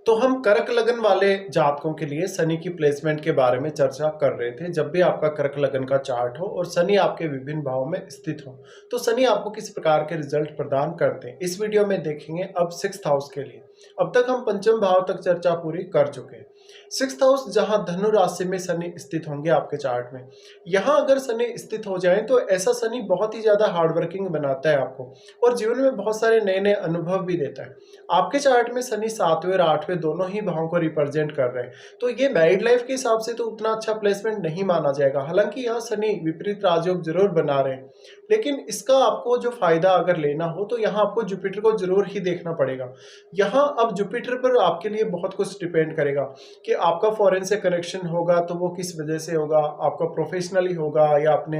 तो हम कर्क लगन वाले जातकों के लिए शनि की प्लेसमेंट के बारे में चर्चा कर रहे थे। जब भी आपका कर्क लगन का चार्ट हो और शनि आपके विभिन्न भावों में स्थित हो, तो शनि आपको किस प्रकार के रिजल्ट प्रदान करते हैं, इस वीडियो में देखेंगे। अब सिक्स्थ हाउस के लिए अब तक हम पंचम भाव तक चर्चा पूरी कर चुके हैं। सिक्स्थ हाउस जहां धनु राशि में शनि स्थित होंगे आपके चार्ट में, यहाँ अगर शनि स्थित हो जाए तो ऐसा शनि बहुत ही ज्यादा हार्डवर्किंग बनाता है आपको, और जीवन में बहुत सारे नए नए अनुभव भी देता है। आपके चार्ट में शनि 7वें और 8वें दोनों ही भावों को रिप्रेजेंट कर रहे हैं, तो ये मैरिड लाइफ के हिसाब से तो उतना अच्छा प्लेसमेंट नहीं माना जाएगा। हालांकि यहाँ शनि विपरीत राजयोग जरूर बना रहे हैं, लेकिन इसका आपको जो फायदा अगर लेना हो तो यहाँ आपको जुपिटर को जरूर ही देखना पड़ेगा। यहाँ अब जुपिटर पर आपके लिए बहुत कुछ डिपेंड करेगा कि आपका फॉरेन से कनेक्शन होगा तो वो किस वजह से होगा, आपका प्रोफेशनली होगा या अपने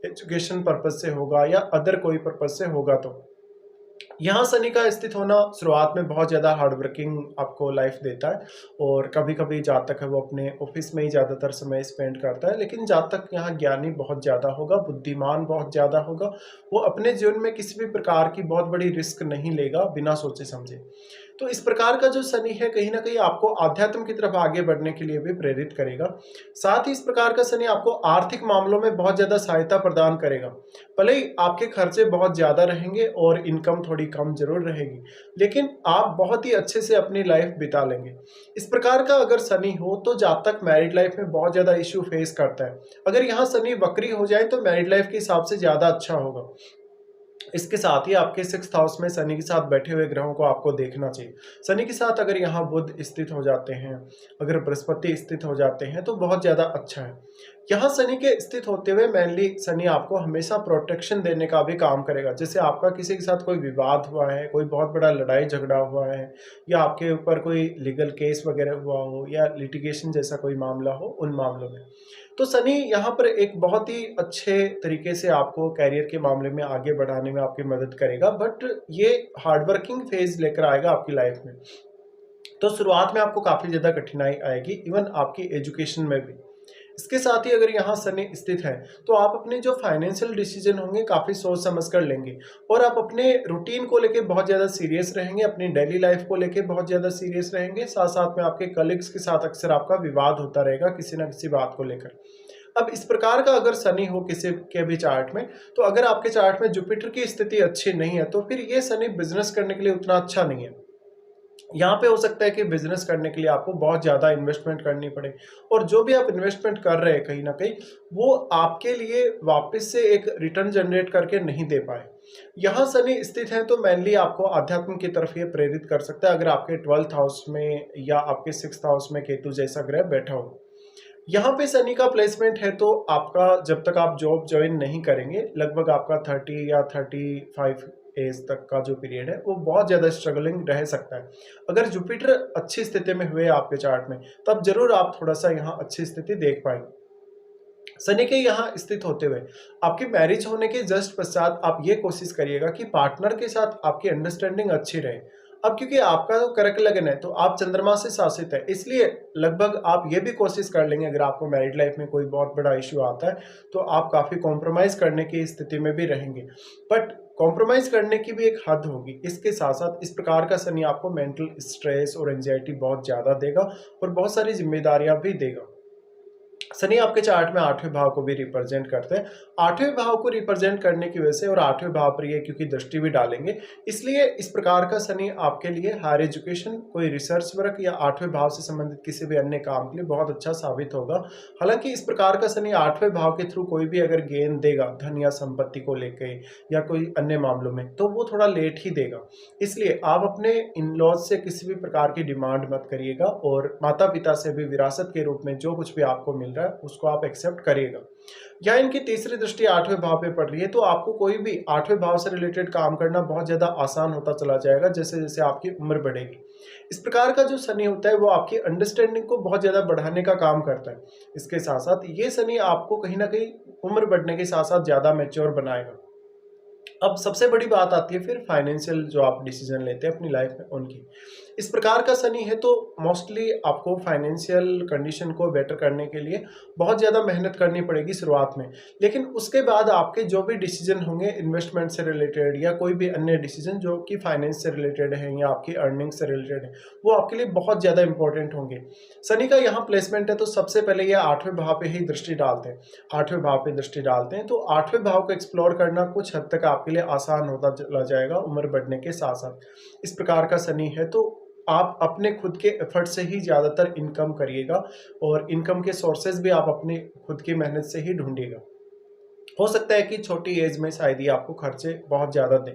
एजुकेशन पर्पज से होगा या अदर कोई पर्पज से होगा। तो यहाँ शनि का स्थित होना शुरुआत में बहुत ज़्यादा हार्डवर्किंग आपको लाइफ देता है, और कभी कभी जातक है वो अपने ऑफिस में ही ज़्यादातर समय स्पेंड करता है। लेकिन जातक यहाँ ज्ञानी बहुत ज़्यादा होगा, बुद्धिमान बहुत ज़्यादा होगा, वो अपने जीवन में किसी भी प्रकार की बहुत बड़ी रिस्क नहीं लेगा बिना सोचे समझे। तो इस प्रकार का जो शनि है कहीं ना कहीं आपको आध्यात्म की तरफ आगे बढ़ने के लिए भी प्रेरित करेगा। साथ ही इस प्रकार का शनि आपको आर्थिक मामलों में बहुत ज़्यादा सहायता प्रदान करेगा। भले ही आपके खर्चे बहुत ज़्यादा रहेंगे और इनकम थोड़ी कम जरूर रहेगी, लेकिन आप बहुत ही अच्छे से अपनी लाइफ बिता लेंगे। इस प्रकार का अगर शनि हो तो जातक मैरिड लाइफ में बहुत ज़्यादा इश्यू फेस करता है। अगर यहाँ शनि वक्री हो जाए तो मैरिड लाइफ के हिसाब से ज़्यादा अच्छा होगा। इसके साथ ही आपके सिक्स्थ हाउस में शनि के साथ बैठे हुए ग्रहों को आपको देखना चाहिए। शनि के साथ अगर यहाँ बुध स्थित हो जाते हैं, अगर बृहस्पति स्थित हो जाते हैं तो बहुत ज़्यादा अच्छा है। यहाँ शनि के स्थित होते हुए मेनली शनि आपको हमेशा प्रोटेक्शन देने का भी काम करेगा। जैसे आपका किसी के साथ कोई विवाद हुआ है, कोई बहुत बड़ा लड़ाई झगड़ा हुआ है, या आपके ऊपर कोई लीगल केस वगैरह हुआ हो, या लिटिगेशन जैसा कोई मामला हो, उन मामलों में तो शनि यहाँ पर एक बहुत ही अच्छे तरीके से आपको कैरियर के मामले में आगे बढ़ाने में आपकी मदद करेगा। बट ये हार्डवर्किंग फेज लेकर आएगा आपकी लाइफ में, तो शुरुआत में आपको काफ़ी ज़्यादा कठिनाई आएगी, इवन आपकी एजुकेशन में भी। इसके साथ ही अगर यहाँ शनि स्थित है तो आप अपने जो फाइनेंशियल डिसीजन होंगे काफ़ी सोच समझ कर लेंगे, और आप अपने रूटीन को लेके बहुत ज़्यादा सीरियस रहेंगे, अपनी डेली लाइफ को लेके बहुत ज़्यादा सीरियस रहेंगे। साथ साथ में आपके कलीग्स के साथ अक्सर आपका विवाद होता रहेगा किसी न किसी बात को लेकर। अब इस प्रकार का अगर शनि हो किसी के भी चार्ट में, तो अगर आपके चार्ट में जुपिटर की स्थिति अच्छी नहीं है तो फिर ये शनि बिजनेस करने के लिए उतना अच्छा नहीं है। यहाँ पे हो सकता है कि बिजनेस करने के लिए आपको बहुत ज़्यादा इन्वेस्टमेंट करनी पड़े, और जो भी आप इन्वेस्टमेंट कर रहे हैं कहीं ना कहीं वो आपके लिए वापस से एक रिटर्न जनरेट करके नहीं दे पाए। यहाँ शनि स्थित है तो मेनली आपको अध्यात्म की तरफ ये प्रेरित कर सकता है। अगर आपके 12th हाउस में या आपके 6th हाउस में केतु जैसा ग्रह बैठा हो, यहाँ पे शनि का प्लेसमेंट है तो आपका जब तक आप जॉब ज्वाइन नहीं करेंगे, लगभग आपका 30 या 35 एज तक का जो पीरियड है वो बहुत ज़्यादा स्ट्रगलिंग रह सकता है। अगर जुपिटर अच्छी स्थिति में हुए आपके चार्ट में, तब जरूर आप थोड़ा सा यहाँ अच्छी स्थिति देख पाएंगे। शनि के यहाँ स्थित होते हुए आपकी मैरिज होने के जस्ट पश्चात आप ये कोशिश करिएगा कि पार्टनर के साथ आपकी अंडरस्टैंडिंग अच्छी रहे। अब क्योंकि आपका तो कर्क लगन है तो आप चंद्रमा से शासित है, इसलिए लगभग आप ये भी कोशिश कर लेंगे अगर आपको मैरिड लाइफ में कोई बहुत बड़ा इश्यू आता है तो आप काफ़ी कॉम्प्रोमाइज़ करने की स्थिति में भी रहेंगे। बट कॉम्प्रोमाइज़ करने की भी एक हद होगी। इसके साथ साथ इस प्रकार का शनि आपको मेंटल स्ट्रेस और एंजाइटी बहुत ज़्यादा देगा और बहुत सारी जिम्मेदारियां भी देगा। शनि आपके चार्ट में 8वें भाव को भी रिप्रेजेंट करते हैं। 8वें भाव को रिप्रेजेंट करने की वजह से, और 8वें भाव पर ये क्योंकि दृष्टि भी डालेंगे, इसलिए इस प्रकार का शनि आपके लिए हायर एजुकेशन, कोई रिसर्च वर्क या 8वें भाव से संबंधित किसी भी अन्य काम के लिए बहुत अच्छा साबित होगा। हालांकि इस प्रकार का शनि 8वें भाव के थ्रू कोई भी अगर गेन देगा धन या संपत्ति को लेकर या कोई अन्य मामलों में, तो वो थोड़ा लेट ही देगा। इसलिए आप अपने इन लॉज से किसी भी प्रकार की डिमांड मत करिएगा, और माता पिता से भी विरासत के रूप में जो कुछ भी आपको मिल रहा है उसको आप एक्सेप्ट करिएगा। या इनकी तीसरी दृष्टि 8वें भाव पे पड़ रही है तो आपको कोई भी 8वें भाव से रिलेटेड काम करना बहुत ज्यादा आसान होता चला जाएगा जैसे जैसे आपकी उम्र बढ़ेगी। इस प्रकार का जो शनि होता है वो आपकी अंडरस्टैंडिंग को बहुत ज्यादा बढ़ाने का काम करता है। इसके साथ साथ ये शनि आपको कहीं ना कहीं उम्र बढ़ने के साथ साथ ज्यादा मैच्योर बनाएगा। अब सबसे बड़ी बात आती है फिर फाइनेंशियल जो आप डिसीजन लेते हैं अपनी लाइफ में उनकी। इस प्रकार का शनि है तो मोस्टली आपको फाइनेंशियल कंडीशन को बेटर करने के लिए बहुत ज़्यादा मेहनत करनी पड़ेगी शुरुआत में। लेकिन उसके बाद आपके जो भी डिसीजन होंगे इन्वेस्टमेंट से रिलेटेड या कोई भी अन्य डिसीजन जो कि फाइनेंस से रिलेटेड है या आपकी अर्निंग से रिलेटेड है, वो आपके लिए बहुत ज़्यादा इंपॉर्टेंट होंगे। शनि का यहाँ प्लेसमेंट है तो सबसे पहले ये 8वें भाव पे ही दृष्टि डालते हैं। 8वें भाव पे दृष्टि डालते हैं तो 8वें भाव को एक्सप्लोर करना कुछ हद तक आपके लिए आसान होता चला जाएगा उम्र बढ़ने के साथ साथ। इस प्रकार का शनि है तो आप अपने खुद के एफर्ट से ही ज़्यादातर इनकम करिएगा और इनकम के सोर्सेज भी आप अपनी खुद की मेहनत से ही ढूंढिएगा। हो सकता है कि छोटी एज में शायद ये आपको खर्चे बहुत ज़्यादा दें।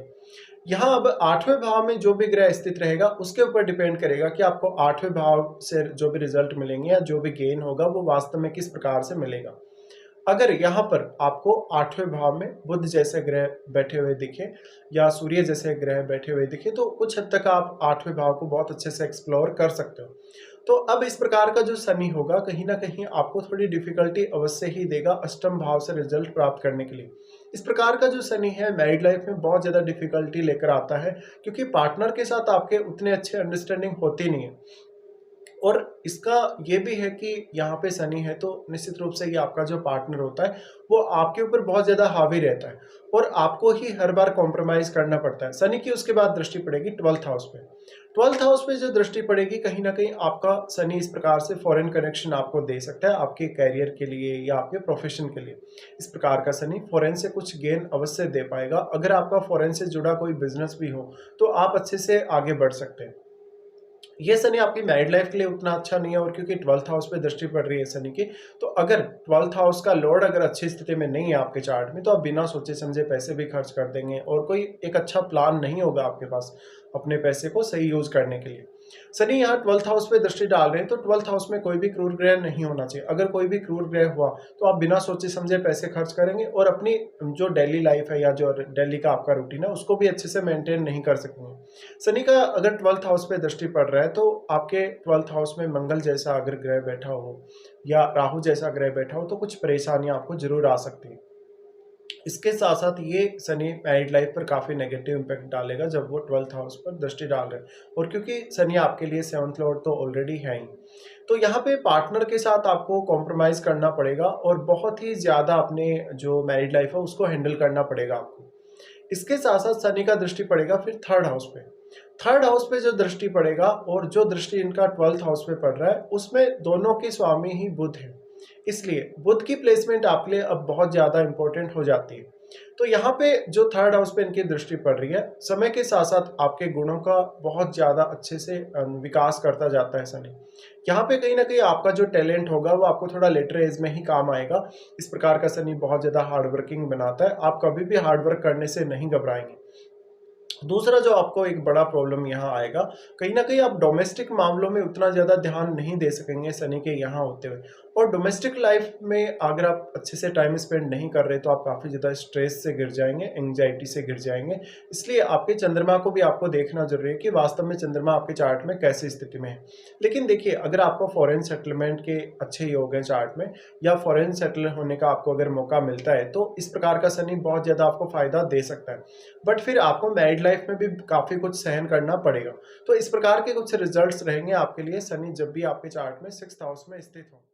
यहाँ अब 8वें भाव में जो भी ग्रह स्थित रहेगा उसके ऊपर डिपेंड करेगा कि आपको 8वें भाव से जो भी रिजल्ट मिलेंगे या जो भी गेन होगा वो वास्तव में किस प्रकार से मिलेगा। अगर यहाँ पर आपको 8वें भाव में बुध जैसे ग्रह बैठे हुए दिखे या सूर्य जैसे ग्रह बैठे हुए दिखे तो कुछ हद तक आप 8वें भाव को बहुत अच्छे से एक्सप्लोर कर सकते हो। तो अब इस प्रकार का जो शनि होगा कहीं ना कहीं आपको थोड़ी डिफिकल्टी अवश्य ही देगा अष्टम भाव से रिजल्ट प्राप्त करने के लिए। इस प्रकार का जो शनि है मैरिड लाइफ में बहुत ज़्यादा डिफिकल्टी लेकर आता है क्योंकि पार्टनर के साथ आपके उतने अच्छे अंडरस्टैंडिंग होती नहीं है। और इसका ये भी है कि यहाँ पे शनि है तो निश्चित रूप से ये आपका जो पार्टनर होता है वो आपके ऊपर बहुत ज़्यादा हावी रहता है और आपको ही हर बार कॉम्प्रोमाइज़ करना पड़ता है। शनि की उसके बाद दृष्टि पड़ेगी 12th हाउस पे। 12th हाउस पे जो दृष्टि पड़ेगी कहीं ना कहीं आपका शनि इस प्रकार से फॉरेन कनेक्शन आपको दे सकता है आपके कैरियर के लिए या आपके प्रोफेशन के लिए। इस प्रकार का शनि फॉरेन से कुछ गेन अवश्य दे पाएगा। अगर आपका फॉरेन से जुड़ा कोई बिजनेस भी हो तो आप अच्छे से आगे बढ़ सकते हैं। ये शनि आपकी मैरिड लाइफ के लिए उतना अच्छा नहीं है और क्योंकि 12th हाउस पे दृष्टि पड़ रही है शनि की, तो अगर 12th हाउस का लॉर्ड अगर अच्छी स्थिति में नहीं है आपके चार्ट में तो आप बिना सोचे समझे पैसे भी खर्च कर देंगे और कोई एक अच्छा प्लान नहीं होगा आपके पास अपने पैसे को सही यूज करने के लिए। शनि यहाँ 12th हाउस पे दृष्टि डाल रहे हैं तो 12th हाउस में कोई भी क्रूर ग्रह नहीं होना चाहिए। अगर कोई भी क्रूर ग्रह हुआ तो आप बिना सोचे समझे पैसे खर्च करेंगे और अपनी जो डेली लाइफ है या जो डेली का आपका रूटीन है उसको भी अच्छे से मेंटेन नहीं कर सकेंगे। शनि का अगर 12th हाउस पे दृष्टि पड़ रहा है तो आपके 12th हाउस में मंगल जैसा अगर ग्रह बैठा हो या राहु जैसा ग्रह बैठा हो तो कुछ परेशानियां आपको जरूर आ सकती है। इसके साथ साथ ये शनि मैरिड लाइफ पर काफ़ी नेगेटिव इम्पैक्ट डालेगा जब वो 12th हाउस पर दृष्टि डाल रहे हैं और क्योंकि शनि आपके लिए 7th लॉर्ड तो ऑलरेडी है ही। तो यहाँ पे पार्टनर के साथ आपको कॉम्प्रोमाइज़ करना पड़ेगा और बहुत ही ज़्यादा अपने जो मैरिड लाइफ है उसको हैंडल करना पड़ेगा आपको। इसके साथ साथ शनि का दृष्टि पड़ेगा फिर 3rd हाउस पे। 3rd हाउस पे जो दृष्टि पड़ेगा और जो दृष्टि इनका 12th हाउस पे पड़ रहा है उसमें दोनों के स्वामी ही बुध है। इसलिए बुध की प्लेसमेंट आपके लिए अब बहुत ज़्यादा इंपॉर्टेंट हो जाती है। तो यहाँ पे जो 3rd हाउस पे इनकी दृष्टि पड़ रही है समय के साथ साथ आपके गुणों का बहुत ज़्यादा अच्छे से विकास करता जाता है शनि। यहाँ पे कहीं ना कहीं आपका जो टैलेंट होगा वो आपको थोड़ा लेटर एज में ही काम आएगा। इस प्रकार का शनि बहुत ज़्यादा हार्ड वर्किंग बनाता है। आप कभी भी हार्ड वर्क करने से नहीं घबराएंगे। दूसरा जो आपको एक बड़ा प्रॉब्लम यहाँ आएगा कहीं ना कहीं आप डोमेस्टिक मामलों में उतना ज़्यादा ध्यान नहीं दे सकेंगे शनि के यहाँ होते हुए। और डोमेस्टिक लाइफ में अगर आप अच्छे से टाइम स्पेंड नहीं कर रहे तो आप काफ़ी ज़्यादा स्ट्रेस से गिर जाएंगे, एंग्जाइटी से गिर जाएंगे। इसलिए आपके चंद्रमा को भी आपको देखना जरूरी है कि वास्तव में चंद्रमा आपके चार्ट में कैसी स्थिति में है। लेकिन देखिए अगर आपको फॉरेन सेटलमेंट के अच्छे योग हैं चार्ट में या फॉरेन सेटल होने का आपको अगर मौका मिलता है तो इस प्रकार का शनि बहुत ज़्यादा आपको फ़ायदा दे सकता है। बट फिर आपको मैरिड लाइफ में भी काफ़ी कुछ सहन करना पड़ेगा। तो इस प्रकार के कुछ रिजल्ट्स रहेंगे आपके लिए शनि जब भी आपके चार्ट में 6th हाउस में स्थित हो।